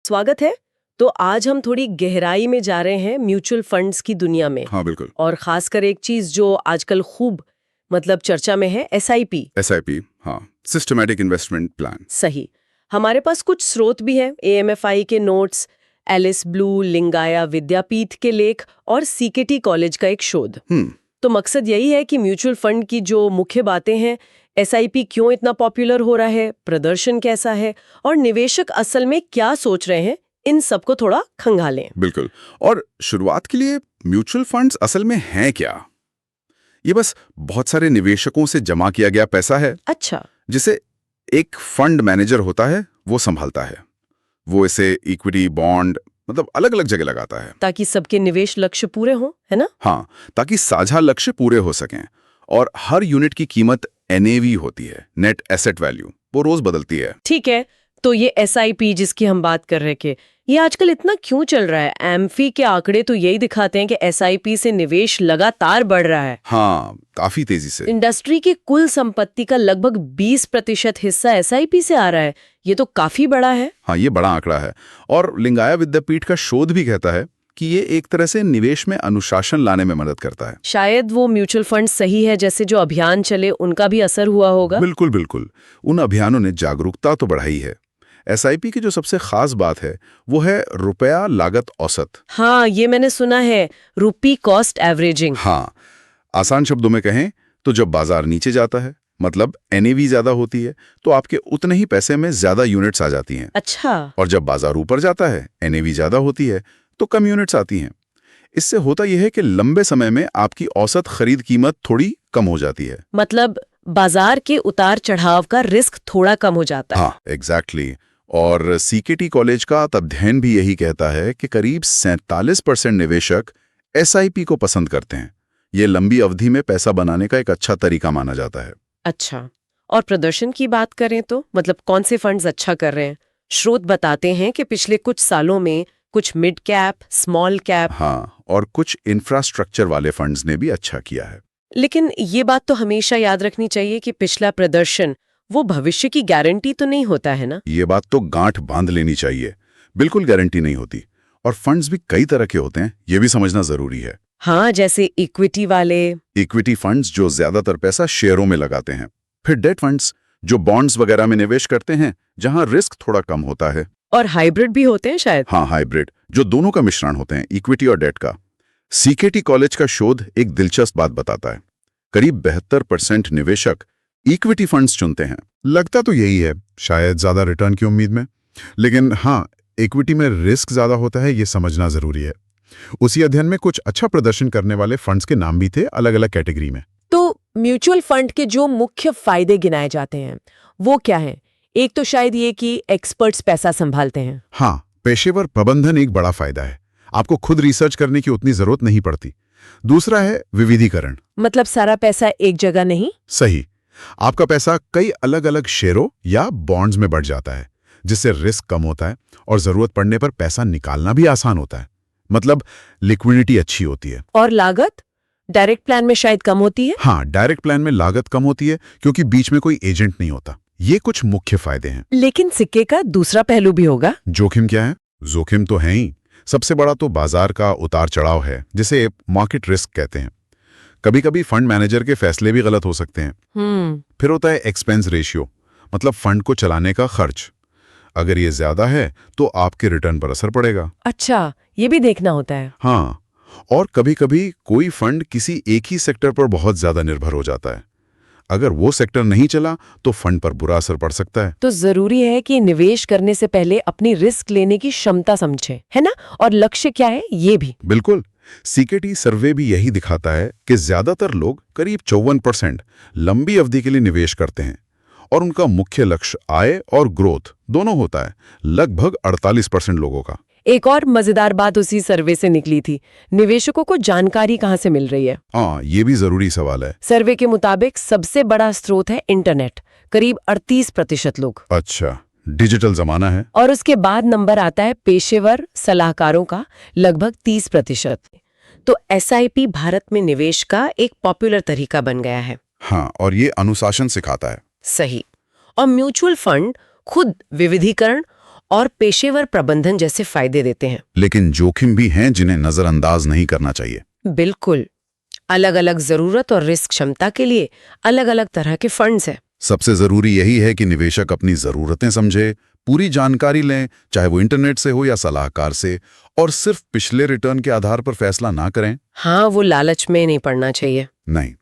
स्वागत है। तो आज हम थोड़ी गहराई में जा रहे हैं म्यूचुअल फंड्स की दुनिया में। हाँ बिल्कुल। और खासकर एक चीज जो आजकल खूब चर्चा में है, एसआईपी। एसआईपी, हाँ, सिस्टमैटिक इन्वेस्टमेंट प्लान। सही। हमारे पास कुछ स्रोत भी है, एएमएफआई के नोट्स, एलिस ब्लू, लिंगाया विद्यापीठ के लेख और सीकेटी कॉलेज का एक शोध। तो मकसद यही है कि म्यूचुअल फंड की जो मुख्य बातें हैं, एसआईपी क्यों इतना पॉपुलर हो रहा है, प्रदर्शन कैसा है और निवेशक असल में क्या सोच रहे हैं, इन सबको थोड़ा खंगालें। बिल्कुल। और शुरुआत के लिए म्यूचुअल फंड्स असल में हैं क्या? ये बस बहुत सारे निवेशकों से जमा किया गया पैसा है। अच्छा। जिसे एक फंड मैनेजर होता है वो संभालता है। वो इसे इक्विटी, बॉन्ड, मतलब अलग अलग जगह लगाता है ताकि सबके निवेश लक्ष्य पूरे हों, है ना? हाँ, ताकि साझा लक्ष्य पूरे हो सकें। और हर यूनिट की कीमत एनएवी होती है, नेट एसेट वैल्यू, वो रोज बदलती है। ठीक है। तो ये एसआईपी जिसकी हम बात कर रहे थे, ये आजकल इतना क्यों चल रहा है? एम्फी के आंकड़े तो यही दिखाते हैं कि एसआईपी से निवेश लगातार बढ़ रहा है। हाँ, काफी तेजी से। इंडस्ट्री की कुल संपत्ति का लगभग 20% हिस्सा एसआईपी से आ रहा है। ये तो काफी बड़ा है। हाँ, ये बड़ा आंकड़ा है। और लिंगाया विद्यापीठ का शोध भी कहता है कि ये एक तरह से निवेश में अनुशासन लाने में मदद करता है। शायद वो म्यूचुअल फंड सही है जैसे जो अभियान चले उनका भी असर हुआ होगा। बिल्कुल बिल्कुल। उन अभियानों ने जागरूकता तो बढ़ाई है। एसआईपी की जो सबसे खास बात है वो है रुपया लागत औसत। हाँ, ये मैंने सुना है, रुपी कॉस्ट एवरेजिंग। हाँ, आसान शब्दों में कहें तो जब बाजार नीचे जाता है, मतलब एनएवी ज्यादा होती है, तो आपके उतने ही पैसे में ज्यादा यूनिट्स आ जाती हैं। अच्छा। और जब बाजार ऊपर जाता है, एनएवी ज्यादा होती है, तो कम यूनिट्स आती हैं। इससे होता यह है कि लंबे समय में आपकी औसत खरीद कीमत थोड़ी कम हो जाती है। मतलब बाजार के उतार चढ़ाव का रिस्क थोड़ा कम हो जाता है। हाँ, एग्जैक्टली। और सीकेटी कॉलेज का अध्ययन भी यही कहता है कि करीब 47% निवेशक एसआईपी को पसंद करते हैं। ये लंबी अवधि में पैसा बनाने का एक अच्छा तरीका माना जाता है। अच्छा। और प्रदर्शन की बात करें तो कौन से फंड्स अच्छा कर रहे हैं? स्रोत बताते हैं कि पिछले कुछ सालों में कुछ मिड कैप, स्मॉल कैप, हाँ, और कुछ इंफ्रास्ट्रक्चर वाले फंड्स ने भी अच्छा किया है। लेकिन ये बात तो हमेशा याद रखनी चाहिए कि पिछला प्रदर्शन वो भविष्य की गारंटी तो नहीं होता है ना? ये बात तो गांठ बांध लेनी चाहिए। बिल्कुल गारंटी नहीं होती। और फंड्स भी कई तरह के होते हैं, ये भी समझना जरूरी है। हाँ, जैसे इक्विटी वाले। इक्विटी फंड्स जो ज्यादातर पैसा शेयरों में लगाते हैं। फिर डेट फंड्स जो बॉन्ड्स वगैरह में निवेश करते हैं, जहां रिस्क थोड़ा कम होता है। और हाइब्रिड भी होते हैं शायद। हाँ, हाइब्रिड, जो दोनों का मिश्रण होते हैं, इक्विटी और डेट का। सीकेटी कॉलेज का शोध एक दिलचस्प बात बताता है। करीब 72% निवेशक इक्विटी फंड्स चुनते हैं। लगता तो यही है, शायद ज्यादा रिटर्न की उम्मीद में। लेकिन हाँ, इक्विटी में रिस्क ज्यादा होता है, ये समझना जरूरी है। उसी अध्ययन में कुछ अच्छा प्रदर्शन करने वाले फंड्स के नाम भी थे, अलग अलग कैटेगरी में। तो म्यूचुअल फंड के जो मुख्य फायदे गिनाए जाते हैं वो क्या हैं? एक तो शायद ये कि एक्सपर्ट्स पैसा संभालते हैं। हाँ, पेशेवर प्रबंधन एक बड़ा फायदा है। आपको खुद रिसर्च करने की उतनी जरूरत नहीं पड़ती। दूसरा है विविधीकरण। मतलब सारा पैसा एक जगह नहीं। सही। आपका पैसा कई अलग अलग शेयरों या बॉन्ड्स में बढ़ जाता है, जिससे रिस्क कम होता है और जरूरत पड़ने पर पैसा निकालना भी आसान होता है। मतलब लिक्विडिटी अच्छी होती है। और लागत डायरेक्ट प्लान में शायद कम होती है। हाँ, डायरेक्ट प्लान में लागत कम होती है क्योंकि बीच में कोई एजेंट नहीं होता। ये कुछ मुख्य फायदे हैं। लेकिन सिक्के का दूसरा पहलू भी होगा। जोखिम क्या है? जोखिम तो है ही। सबसे बड़ा तो बाजार का उतार चढ़ाव है, जिसे मार्केट रिस्क कहते हैं। कभी कभी फंड मैनेजर के फैसले भी गलत हो सकते हैं। फिर होता है एक्सपेंस रेशियो, मतलब फंड को चलाने का खर्च। अगर ये ज्यादा है तो आपके रिटर्न पर असर पड़ेगा। अच्छा, ये भी देखना होता है। हाँ, और कभी कभी कोई फंड किसी एक ही सेक्टर पर बहुत ज्यादा निर्भर हो जाता है। अगर वो सेक्टर नहीं चला तो फंड पर बुरा असर पड़ सकता है। तो जरूरी है कि निवेश करने से पहले अपनी रिस्क लेने की क्षमता समझें, है ना? और लक्ष्य क्या है ये भी। बिल्कुल। सीकेटी सर्वे भी यही दिखाता है कि ज्यादातर लोग, करीब 54%, लंबी अवधि के लिए निवेश करते हैं और उनका मुख्य लक्ष्य आय और ग्रोथ दोनों होता है, लगभग 48% लोगों का। एक और मजेदार बात उसी सर्वे से निकली थी, निवेशकों को जानकारी कहाँ से मिल रही है? हाँ, ये भी जरूरी सवाल है। सर्वे के मुताबिक सबसे बड़ा स्रोत है इंटरनेट, करीब 38% लोग। अच्छा, डिजिटल जमाना है। और उसके बाद नंबर आता है पेशेवर सलाहकारों का, लगभग 30%। तो एसआईपी भारत में निवेश का एक पॉपुलर तरीका बन गया है। हाँ, और ये अनुशासन सिखाता है। सही। और म्यूचुअल फंड खुद विविधीकरण और पेशेवर प्रबंधन जैसे फायदे देते हैं। लेकिन जोखिम भी हैं जिन्हें नजरअंदाज नहीं करना चाहिए। बिल्कुल। अलग अलग जरूरत और रिस्क क्षमता के लिए अलग अलग तरह के फंड्स हैं। सबसे जरूरी यही है कि निवेशक अपनी जरूरतें समझे, पूरी जानकारी लें, चाहे वो इंटरनेट से हो या सलाहकार से, और सिर्फ पिछले रिटर्न के आधार पर फैसला ना करें। हाँ, वो लालच में नहीं पड़ना चाहिए। नहीं,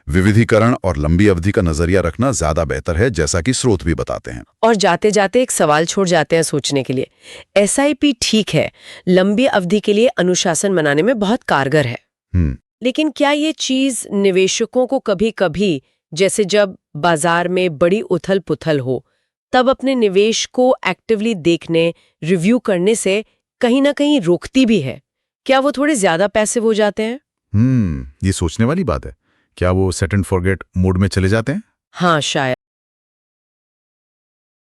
विविधीकरण और लंबी अवधि का नजरिया रखना ज्यादा बेहतर है, जैसा कि स्रोत भी बताते हैं। और जाते जाते एक सवाल छोड़ जाते हैं सोचने के लिए। एसआईपी ठीक है, लंबी अवधि के लिए अनुशासन बनाने में बहुत कारगर है, लेकिन क्या ये चीज निवेशकों को कभी-कभी, जैसे जब बाजार में बड़ी उथल-पुथल हो, तब अपने निवेश को एक्टिवली देखने, रिव्यू करने से कहीं ना कहीं रोकती भी है? क्या वो थोड़े ज्यादा पैसिव हो जाते हैं? ये सोचने वाली बात है। क्या वो सेट एंड फॉरगेट मोड में चले जाते हैं? हाँ, शायद।